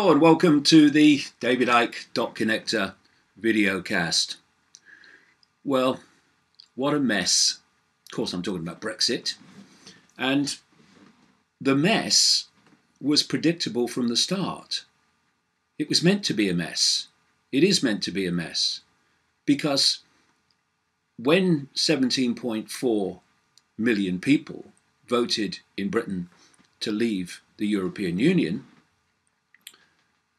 Hello and welcome to the David Icke Connector videocast. Well, what a mess. Of course, I'm talking about Brexit. And the mess was predictable from the start. It was meant to be a mess. It is meant to be a mess. Because when 17.4 million people voted in Britain to leave the European Union,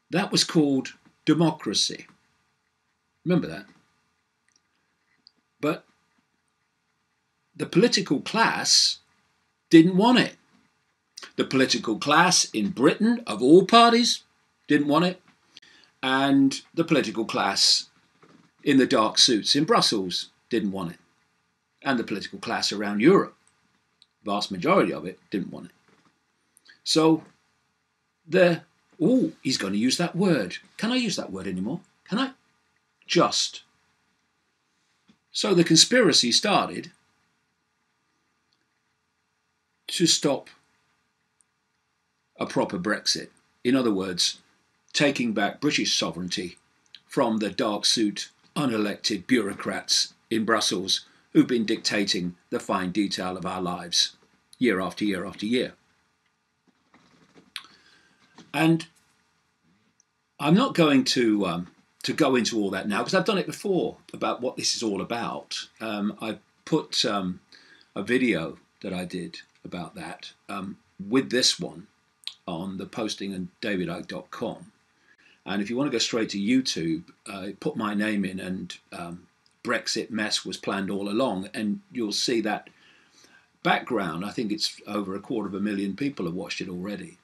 that was called democracy. Remember that? But the political class didn't want it. The political class in Britain, of all parties, didn't want it. And the political class in the dark suits in Brussels didn't want it. And the political class around Europe, vast majority of it, didn't want it. So he's going to use that word. Can I use that word anymore? Can I? Just. So the conspiracy started to stop a proper Brexit. In other words, taking back British sovereignty from the dark suit, unelected bureaucrats in Brussels who've been dictating the fine detail of our lives year after year after year. And I'm not going to go into all that now because I've done it before about what this is all about. I put a video that I did about that with this one on the posting on davidicke.com. And if you want to go straight to YouTube, put my name in and Brexit mess was planned all along, and you'll see that background. I think it's over 250,000 people have watched it already.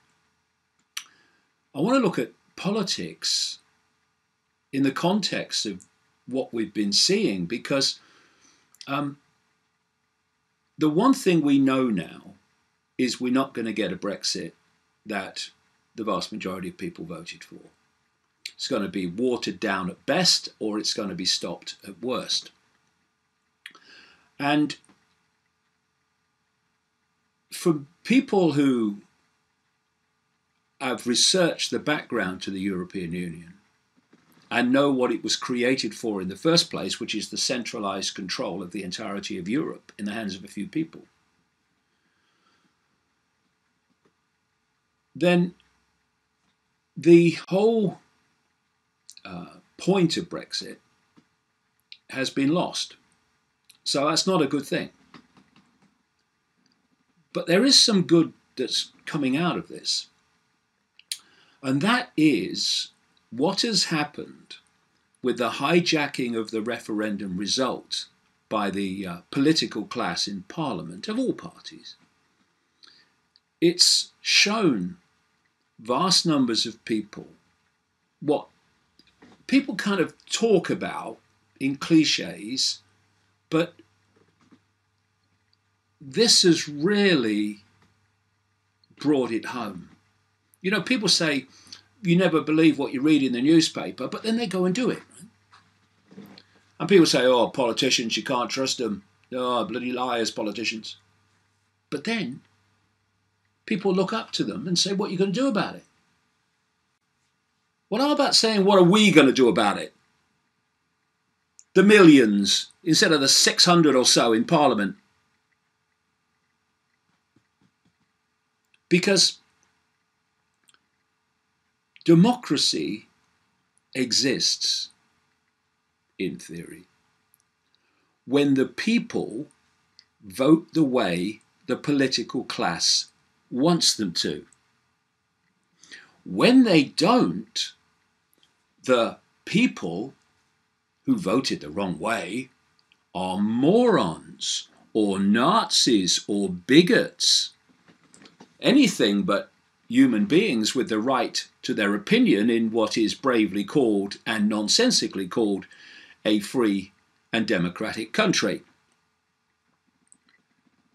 I want to look at politics in the context of what we've been seeing, because the one thing we know now is we're not going to get a Brexit that the vast majority of people voted for. It's going to be watered down at best, or it's going to be stopped at worst. And for people who have researched the background to the European Union and know what it was created for in the first place, which is the centralized control of the entirety of Europe in the hands of a few people, then the whole point of Brexit has been lost. So that's not a good thing. But there is some good that's coming out of this. And that is what has happened with the hijacking of the referendum result by the political class in Parliament of all parties. It's shown vast numbers of people what people kind of talk about in cliches, but this has really brought it home. You know, people say you never believe what you read in the newspaper, but then they go and do it. Right? And people say, oh, politicians, you can't trust them. Oh, bloody liars, politicians. But then people look up to them and say, what are you going to do about it? Well, how about saying, what are we going to do about it? The millions, instead of the 600 or so in Parliament. Because democracy exists, in theory, when the people vote the way the political class wants them to. When they don't, the people who voted the wrong way are morons or Nazis or bigots. Anything but human beings with the right to their opinion in what is bravely called and nonsensically called a free and democratic country.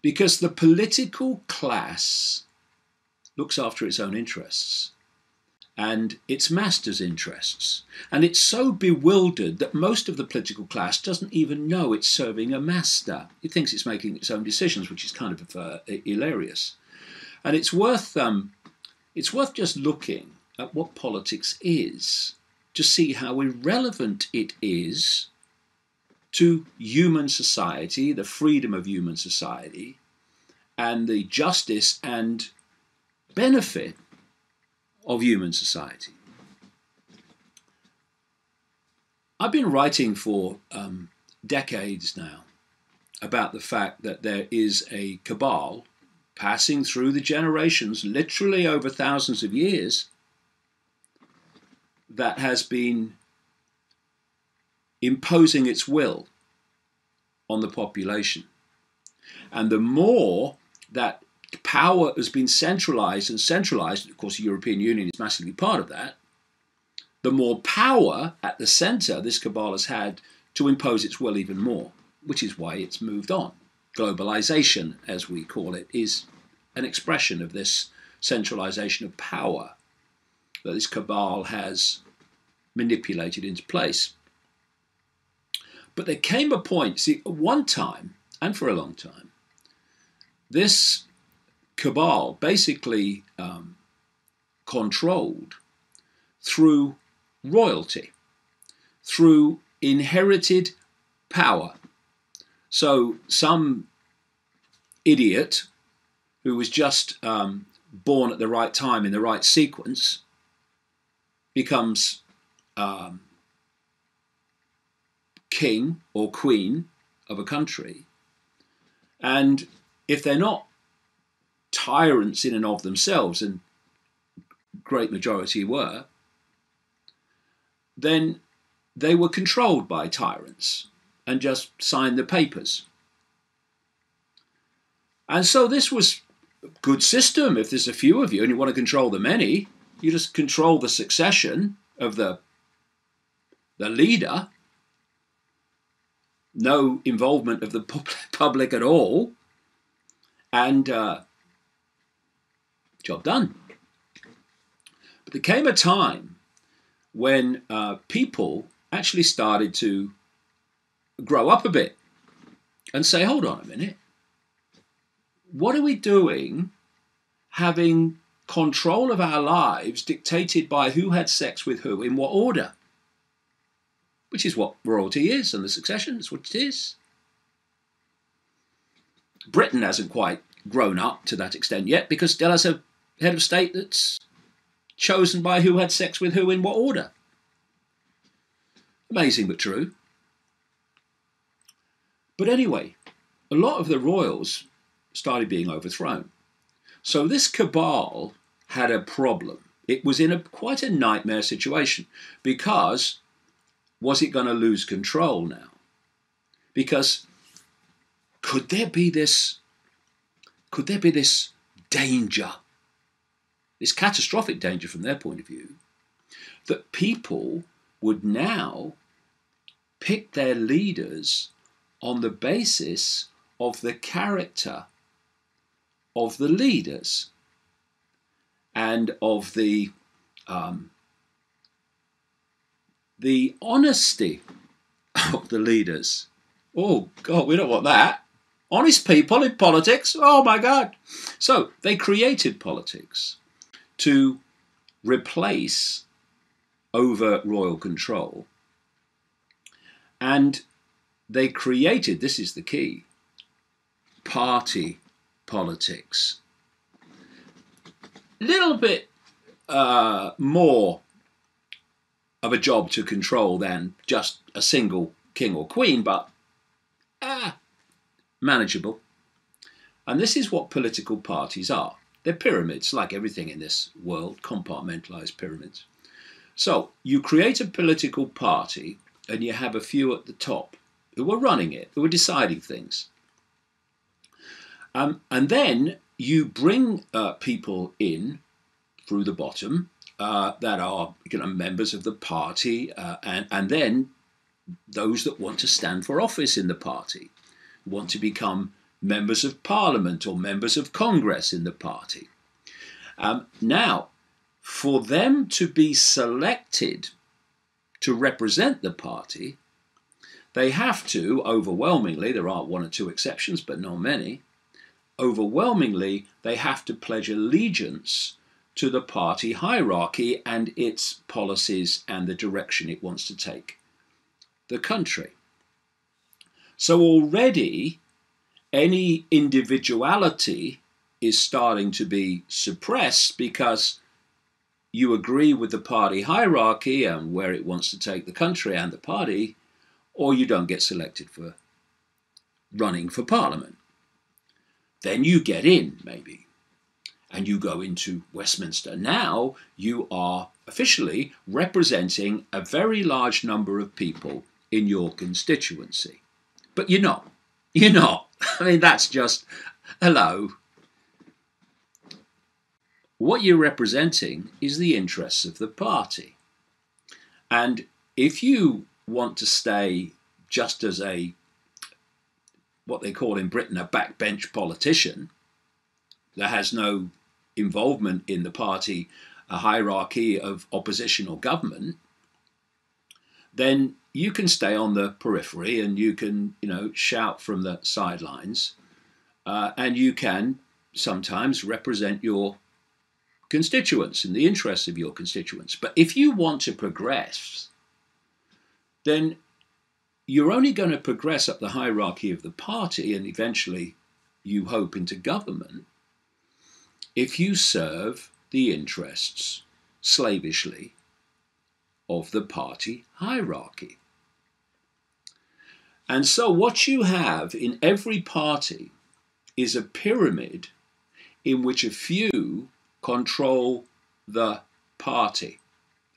Because the political class looks after its own interests and its master's interests. And it's so bewildered that most of the political class doesn't even know it's serving a master. It thinks it's making its own decisions, which is kind of hilarious. And it's worth just looking at what politics is, to see how irrelevant it is to human society, the freedom of human society, and the justice and benefit of human society. I've been writing for decades now about the fact that there is a cabal passing through the generations, literally over thousands of years, that has been imposing its will on the population. And the more that power has been centralized, of course the European Union is massively part of that, the more power at the center this cabal has had to impose its will even more, which is why it's moved on. Globalization, as we call it, is an expression of this centralization of power that this cabal has manipulated into place. But there came a point, see, at one time, and for a long time, this cabal basically controlled through royalty, through inherited power. So some idiot who was just born at the right time in the right sequence becomes king or queen of a country. And if they're not tyrants in and of themselves, and great majority were, then they were controlled by tyrants and just signed the papers. And so this was a good system. If there's a few of you and you want to control the many, you just control the succession of the leader. No involvement of the public at all. And job done. But there came a time when people actually started to grow up a bit and say, hold on a minute, what are we doing having control of our lives dictated by who had sex with who in what order? Which is what royalty is, and the succession is what it is. Britain hasn't quite grown up to that extent yet because still has a head of state that's chosen by who had sex with who in what order. Amazing but true. But anyway, a lot of the royals started being overthrown. So this cabal had a problem. It was in quite a nightmare situation because was it going to lose control now? Because could there be this danger, this catastrophic danger from their point of view, that people would now pick their leaders on the basis of the character of the leaders and of the honesty of the leaders. Oh, God, we don't want that. Honest people in politics? Oh, my God. So they created politics to replace overt royal control. And they created, this is the key, party politics. Little bit more of a job to control than just a single king or queen, but manageable. And this is what political parties are. They're pyramids, like everything in this world, compartmentalized pyramids. So you create a political party and you have a few at the top who are running it, who are deciding things. And then you bring people in through the bottom that are members of the party, and then those that want to stand for office in the party, want to become members of parliament or members of Congress in the party. Now, for them to be selected to represent the party, they have to, overwhelmingly, there are one or two exceptions, but not many, overwhelmingly, they have to pledge allegiance to the party hierarchy and its policies and the direction it wants to take the country. So already any individuality is starting to be suppressed because you agree with the party hierarchy and where it wants to take the country and the party, or you don't get selected for running for parliament. Then you get in, maybe, and you go into Westminster. Now you are officially representing a very large number of people in your constituency. But you're not. You're not. I mean, that's just, hello. What you're representing is the interests of the party. And if you want to stay just as what they call in Britain, a backbench politician that has no involvement in the party, a hierarchy of opposition or government, then you can stay on the periphery and you can, shout from the sidelines, and you can sometimes represent your constituents and the interests of your constituents. But if you want to progress, then you're only going to progress up the hierarchy of the party and eventually, you hope, into government if you serve the interests slavishly of the party hierarchy. And so what you have in every party is a pyramid in which a few control the party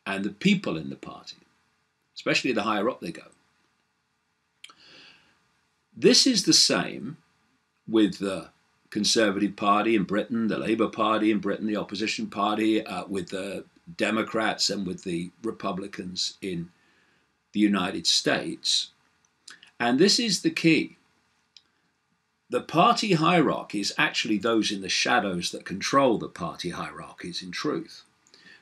and the people in the party, especially the higher up they go. This is the same with the Conservative Party in Britain, the Labour Party in Britain, the opposition party, with the Democrats and with the Republicans in the United States. And this is the key. The party hierarchy is actually those in the shadows that control the party hierarchies in truth.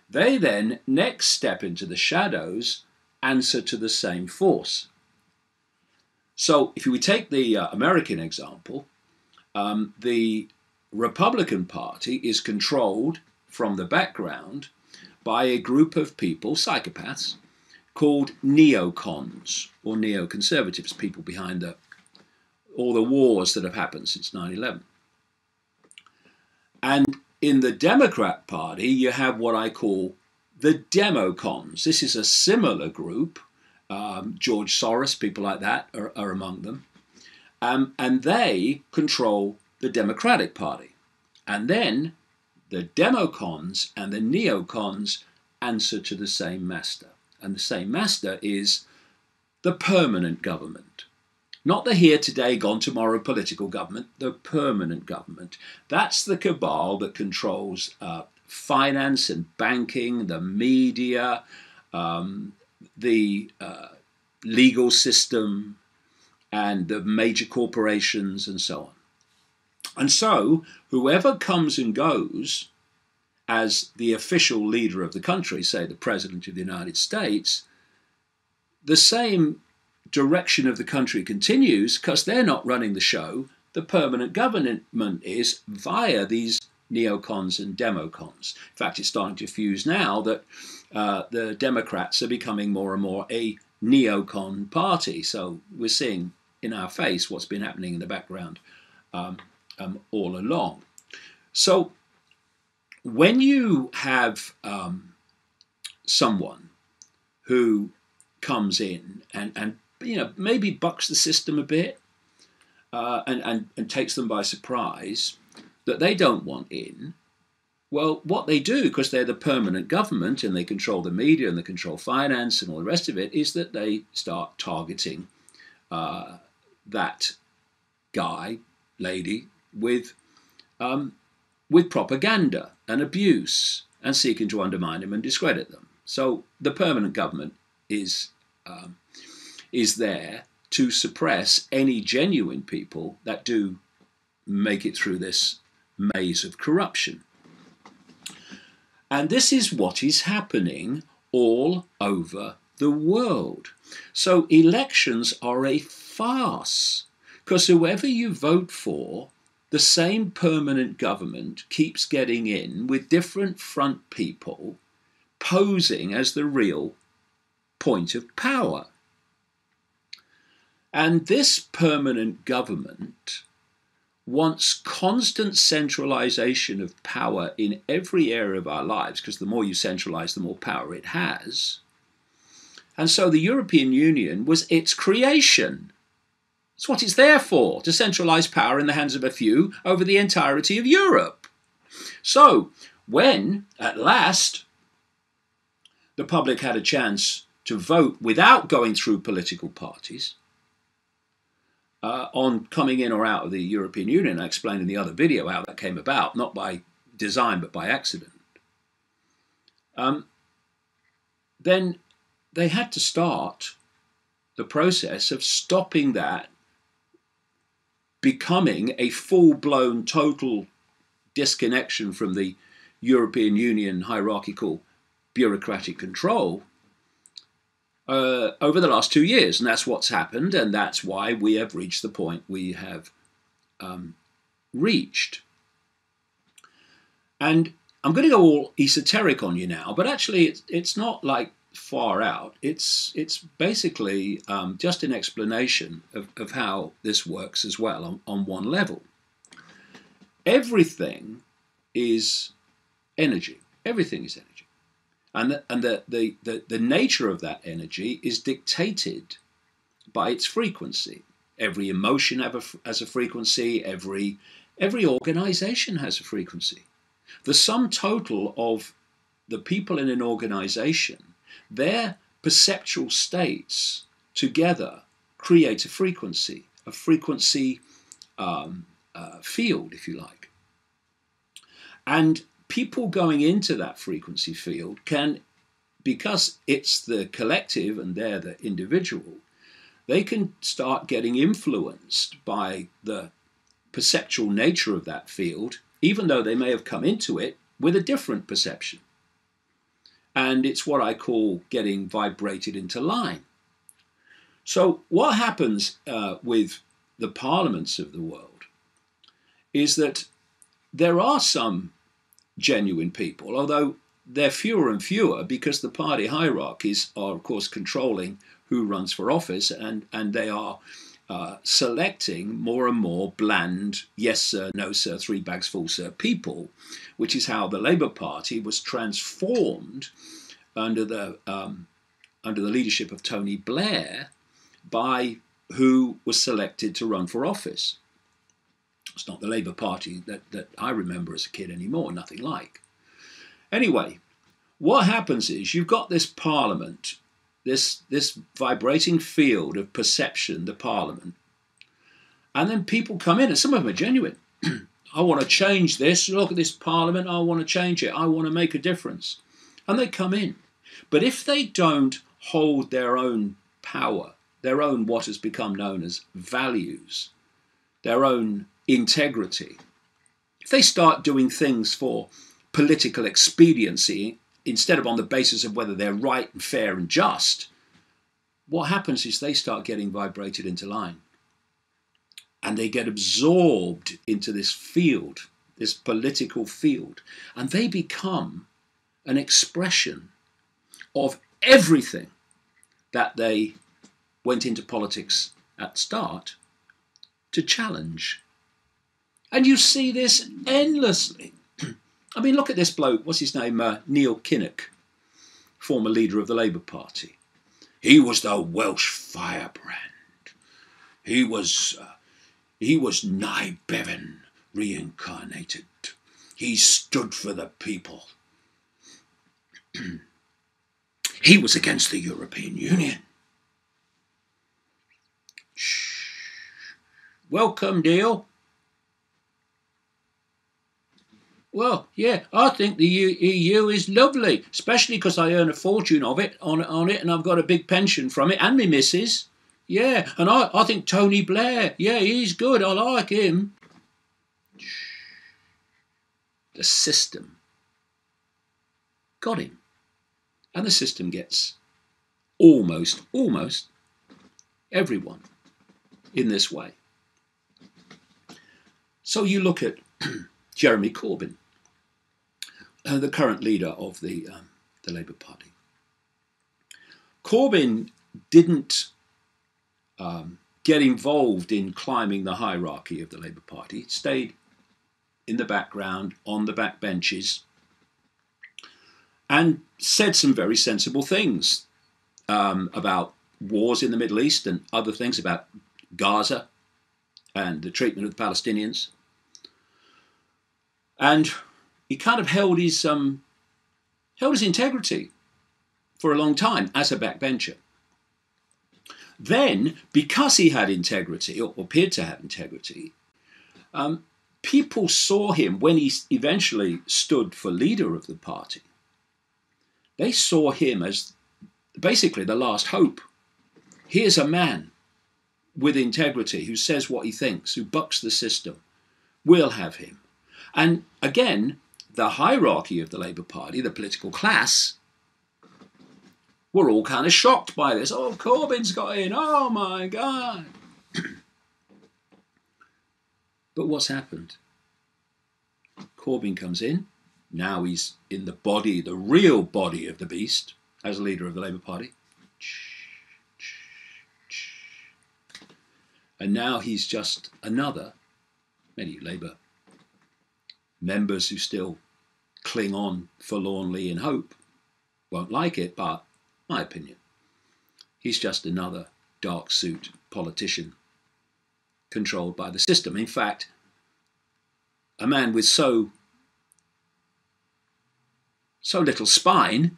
They then next step into the shadows, answer to the same force. So if we take the American example, the Republican Party is controlled from the background by a group of people, psychopaths, called neocons or neoconservatives, people behind all the wars that have happened since 9/11. And in the Democrat Party, you have what I call the democons. This is a similar group. George Soros, people like that are among them. And they control the Democratic Party. And then the democons and the neocons answer to the same master. And the same master is the permanent government. Not the here today, gone tomorrow political government, the permanent government. That's the cabal that controls finance and banking, the media, the legal system, and the major corporations and so on. And so whoever comes and goes as the official leader of the country, say the President of the United States, the same direction of the country continues because they're not running the show. The permanent government is via these neocons and democons. In fact, it's starting to fuse now that the Democrats are becoming more and more a neocon party. So we're seeing in our face what's been happening in the background all along. So when you have someone who comes in and maybe bucks the system a bit and takes them by surprise that they don't want in, well, what they do, because they're the permanent government and they control the media and they control finance and all the rest of it, is that they start targeting that guy, lady, with propaganda and abuse and seeking to undermine them and discredit them. So the permanent government is there to suppress any genuine people that do make it through this maze of corruption. And this is what is happening all over the world. So elections are a farce, because whoever you vote for the same permanent government keeps getting in with different front people posing as the real point of power. And this permanent government wants constant centralization of power in every area of our lives, because the more you centralize, the more power it has. And so the European Union was its creation. It's what it's there for, to centralize power in the hands of a few over the entirety of Europe. So when, at last, the public had a chance to vote without going through political parties on coming in or out of the European Union, I explained in the other video how that came about, not by design but by accident, then they had to start the process of stopping that becoming a full-blown total disconnection from the European Union hierarchical bureaucratic control over the last 2 years. And that's what's happened, and that's why we have reached the point we have reached. And I'm going to go all esoteric on you now, but actually it's not like far out. It's basically just an explanation of how this works as well on one level. Everything is energy. Everything is energy. And the nature of that energy is dictated by its frequency. Every emotion has a frequency. Every organization has a frequency. The sum total of the people in an organization, their perceptual states together create a frequency field, if you like. And people going into that frequency field can, because it's the collective and they're the individual, they can start getting influenced by the perceptual nature of that field, even though they may have come into it with a different perception. And it's what I call getting vibrated into line. So what happens with the parliaments of the world is that there are some genuine people, although they're fewer and fewer because the party hierarchies are, of course, controlling who runs for office, and they are selecting more and more bland, yes sir, no sir, three bags full sir people, which is how the Labour Party was transformed under the leadership of Tony Blair by who was selected to run for office. It's not the Labour Party that I remember as a kid anymore, nothing like. Anyway, what happens is you've got this parliament, this vibrating field of perception, the parliament, and then people come in, and some of them are genuine. I want to change this. Look at this parliament. I want to change it. I want to make a difference. And they come in. But if they don't hold their own power, their own what has become known as values, their own integrity, if they start doing things for political expediency instead of on the basis of whether they're right and fair and just, what happens is they start getting vibrated into line. And they get absorbed into this field, this political field, and they become an expression of everything that they went into politics at start to challenge. And you see this endlessly. I mean, look at this bloke, what's his name? Neil Kinnock, former leader of the Labour Party. He was the Welsh firebrand. He was Nye Bevan reincarnated. He stood for the people. He was against the European Union. Shh. Welcome, Neil. Well, yeah, I think the EU is lovely, especially because I earn a fortune of it on it, and I've got a big pension from it, and me missus. Yeah, and I think Tony Blair, yeah, he's good. I like him. The system got him. And the system gets almost everyone in this way. So you look at Jeremy Corbyn, the current leader of the Labour Party. Corbyn didn't get involved in climbing the hierarchy of the Labour Party. He stayed in the background, on the back benches, and said some very sensible things about wars in the Middle East and other things, about Gaza and the treatment of the Palestinians. And he kind of held his integrity for a long time as a backbencher. Then, because he had integrity, or appeared to have integrity, people saw him, when he eventually stood for leader of the party, they saw him as basically the last hope. Here's a man with integrity who says what he thinks, who bucks the system. We'll have him. And again, the hierarchy of the Labour Party, the political class, were all kind of shocked by this. Oh, Corbyn's got in. Oh, my God. But what's happened? Corbyn comes in. Now he's in the body, the real body of the beast, as leader of the Labour Party. And now he's just another, many Labour members who still cling on forlornly in hope won't like it, but my opinion, he's just another dark suit politician controlled by the system. In fact, a man with so little spine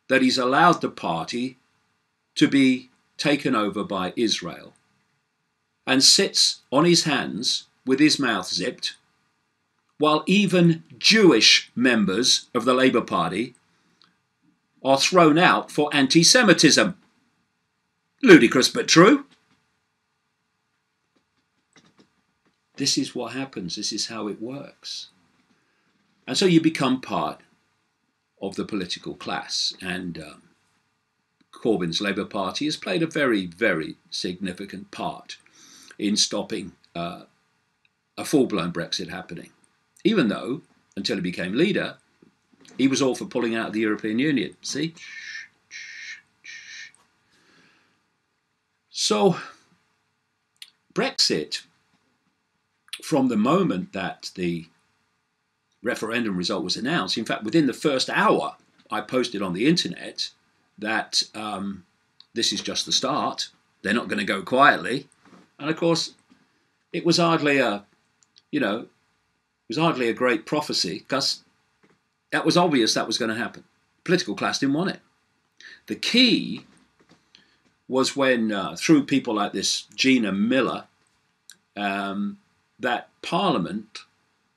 that he's allowed the party to be taken over by Israel and sits on his hands with his mouth zipped, while even Jewish members of the Labour Party are thrown out for anti-Semitism. Ludicrous but true. This is what happens. This is how it works. And so you become part of the political class. And Corbyn's Labour Party has played a very, very significant part in stopping a full-blown Brexit happening. Even though, until he became leader, he was all for pulling out of the European Union. See? So, Brexit, from the moment that the referendum result was announced, in fact, within the first hour, I posted on the internet that this is just the start. They're not going to go quietly. And of course, it was hardly a great prophecy, because that was obvious that was going to happen. Political class didn't want it. The key was when, through people like this Gina Miller, that Parliament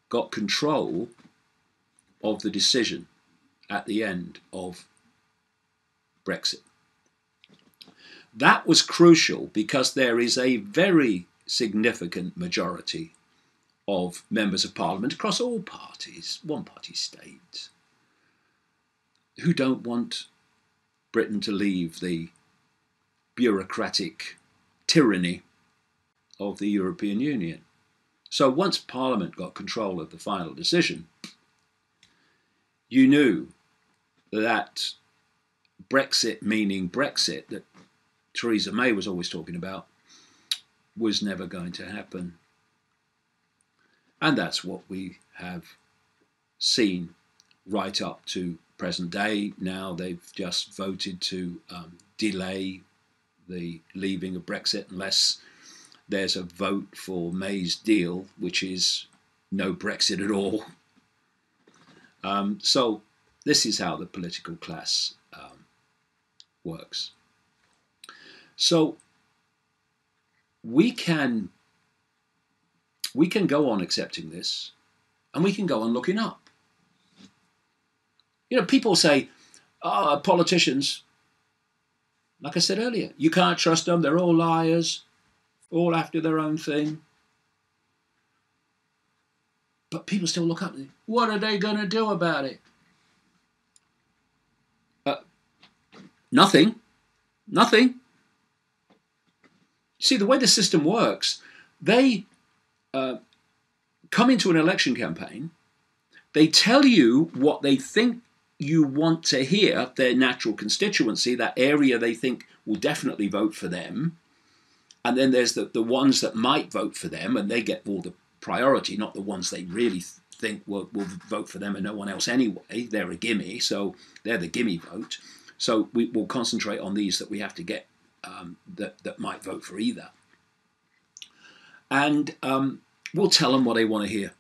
got control of the decision at the end of Brexit. That was crucial because there is a very significant majority of members of Parliament across all parties, one-party states, who don't want Britain to leave the bureaucratic tyranny of the European Union. So once Parliament got control of the final decision, you knew that Brexit, meaning Brexit, that Theresa May was always talking about, was never going to happen. And that's what we have seen right up to present day. Now they've just voted to delay the leaving of Brexit unless there's a vote for May's deal, which is no Brexit at all. So this is how the political class works. So we can go on accepting this, and we can go on looking up. You know, people say, oh, politicians, like I said earlier, you can't trust them, they're all liars, all after their own thing. But people still look up and think, what are they going to do about it? Nothing. Nothing. See, the way the system works, they come into an election campaign, they tell you what they think you want to hear, their natural constituency, that area they think will definitely vote for them. And then there's the ones that might vote for them, and they get all the priority, not the ones they really think will vote for them and no one else anyway. They're a gimme, so they're the gimme vote. So we will concentrate on these that we have to get that might vote for either. And we'll tell them what they want to hear.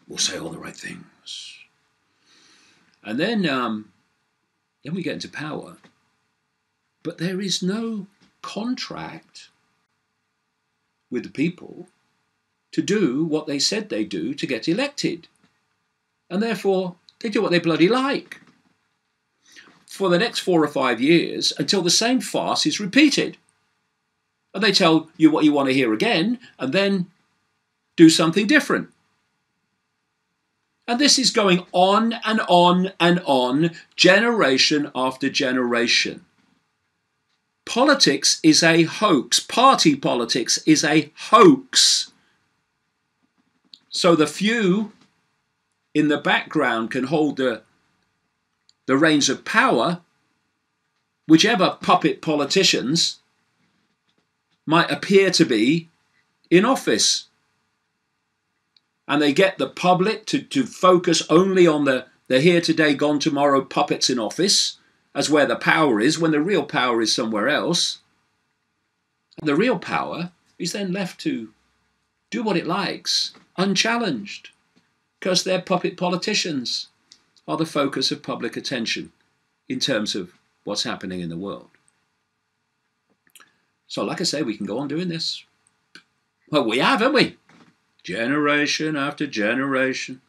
We'll say all the right things. And then we get into power. But there is no contract with the people to do what they said they do to get elected. And therefore, they do what they bloody like for the next 4 or 5 years until the same farce is repeated. And they tell you what you want to hear again and then do something different. And this is going on and on and on, generation after generation. Politics is a hoax. Party politics is a hoax. So the few in the background can hold the reins of power, whichever puppet politicians might appear to be in office. And they get the public to focus only on the here today, gone tomorrow puppets in office as where the power is, when the real power is somewhere else. And the real power is then left to do what it likes, unchallenged, because their puppet politicians are the focus of public attention in terms of what's happening in the world. So like I say, we can go on doing this. Well, we have, haven't we? Generation after generation.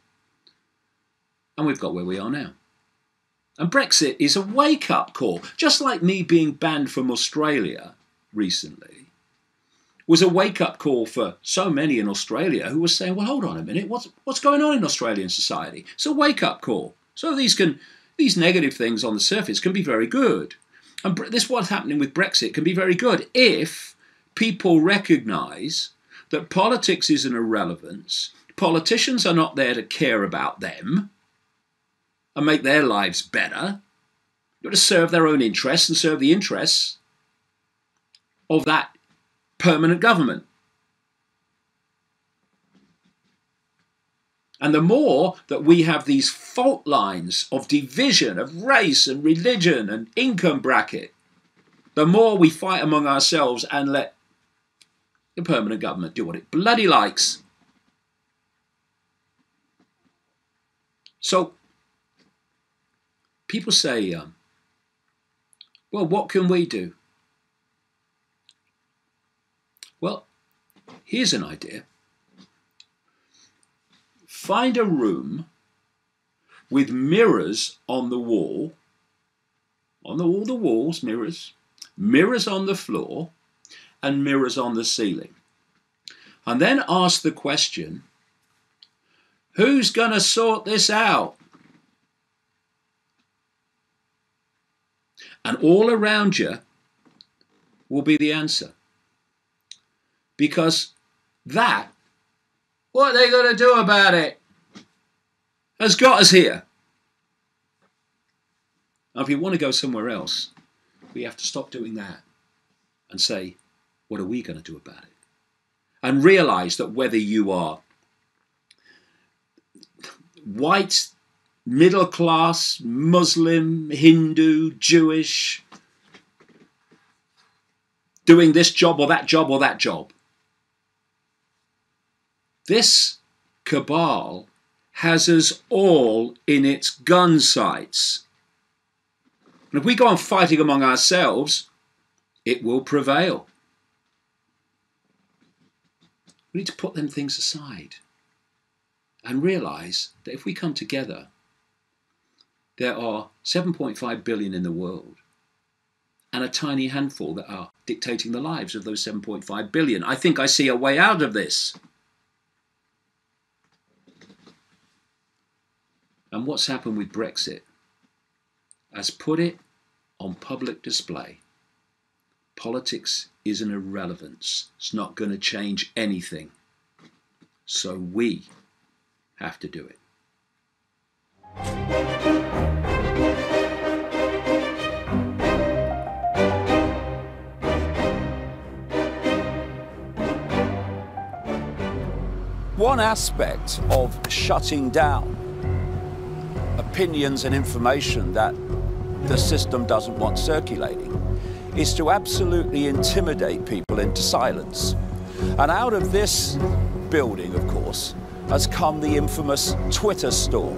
And we've got where we are now. And Brexit is a wake-up call. Just like me being banned from Australia recently was a wake-up call for so many in Australia who were saying, well, hold on a minute, what's going on in Australian society? It's a wake-up call. So these negative things on the surface can be very good. And this what's happening with Brexit can be very good if people recognise that politics is an irrelevance. Politicians are not there to care about them and make their lives better. You've got to serve their own interests and serve the interests of that permanent government. And the more that we have these fault lines of division, of race and religion and income bracket, the more we fight among ourselves and let the permanent government do what it bloody likes. So people say, well, what can we do? Well, here's an idea. Find a room with mirrors on the wall. On all the walls, mirrors. Mirrors on the floor and mirrors on the ceiling. And then ask the question, who's going to sort this out? And all around you will be the answer. Because that, what are they going to do about it, has got us here. Now, if you want to go somewhere else, we have to stop doing that and say, what are we going to do about it? And realise that whether you are white, middle class, Muslim, Hindu, Jewish, doing this job or that job or that job, this cabal has us all in its gun sights. And if we go on fighting among ourselves, it will prevail. We need to put them things aside and realise that if we come together, there are 7.5 billion in the world and a tiny handful that are dictating the lives of those 7.5 billion. I think I see a way out of this. And what's happened with Brexit has put it on public display. Politics is an irrelevance. It's not going to change anything. So we have to do it. One aspect of shutting down opinions and information that the system doesn't want circulating is to absolutely intimidate people into silence. And out of this building, of course, has come the infamous Twitter storm.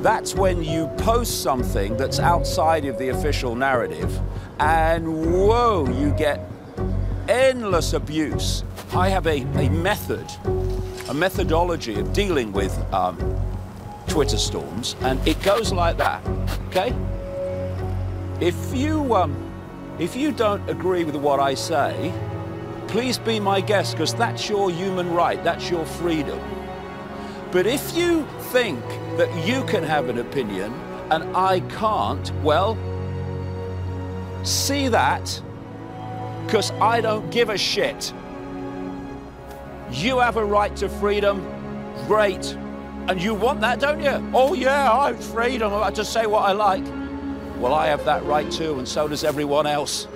That's when you post something that's outside of the official narrative, and whoa, you get endless abuse. I have a methodology of dealing with Twitter storms, and it goes like that, okay? If you don't agree with what I say, please be my guest, because that's your human right, that's your freedom. But if you think that you can have an opinion and I can't, well, see that, because I don't give a shit. You have a right to freedom, great. And you want that, don't you? Oh yeah, I have freedom to say what I like. Well, I have that right too, and so does everyone else.